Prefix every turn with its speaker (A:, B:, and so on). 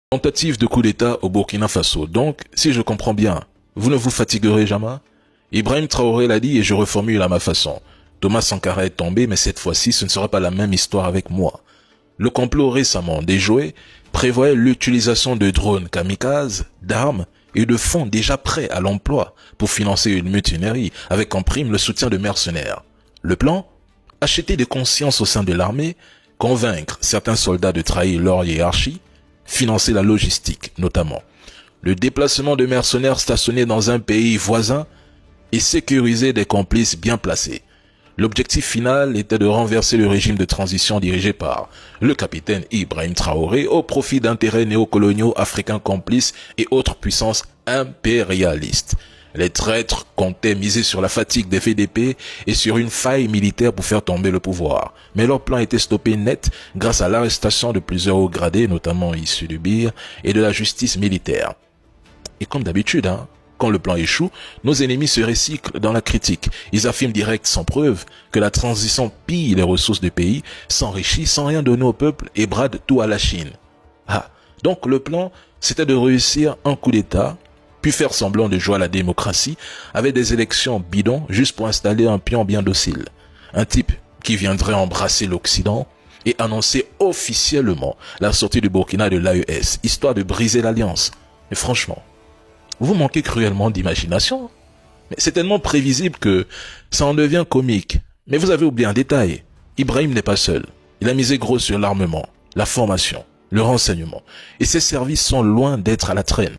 A: Tentative de coup d'État au Burkina Faso. Donc, si je comprends bien, vous ne vous fatiguerez jamais? Ibrahim Traoré l'a dit et je reformule à ma façon. Thomas Sankara est tombé, mais cette fois-ci, ce ne sera pas la même histoire avec moi. Le complot récemment déjoué prévoyait l'utilisation de drones kamikazes, d'armes et de fonds déjà prêts à l'emploi pour financer une mutinerie avec en prime le soutien de mercenaires. Le plan? Acheter des consciences au sein de l'armée, convaincre certains soldats de trahir leur hiérarchie, financer la logistique notamment, le déplacement de mercenaires stationnés dans un pays voisin et sécuriser des complices bien placés. L'objectif final était de renverser le régime de transition dirigé par le capitaine Ibrahim Traoré au profit d'intérêts néocoloniaux africains complices et autres puissances impérialistes. Les traîtres comptaient miser sur la fatigue des VDP et sur une faille militaire pour faire tomber le pouvoir. Mais leur plan était stoppé net grâce à l'arrestation de plusieurs hauts gradés, notamment issus du BIR et de la justice militaire. Et comme d'habitude, quand le plan échoue, nos ennemis se recyclent dans la critique. Ils affirment direct sans preuve que la transition pille les ressources du pays, s'enrichit sans rien donner au peuple et brade tout à la Chine. Donc le plan, c'était de réussir un coup d'État, puis faire semblant de jouer à la démocratie avec des élections bidons juste pour installer un pion bien docile. Un type qui viendrait embrasser l'Occident et annoncer officiellement la sortie du Burkina de l'AES, histoire de briser l'alliance. Mais franchement, vous manquez cruellement d'imagination. Mais c'est tellement prévisible que ça en devient comique. Mais vous avez oublié un détail. Ibrahim n'est pas seul. Il a misé gros sur l'armement, la formation, le renseignement. Et ses services sont loin d'être à la traîne.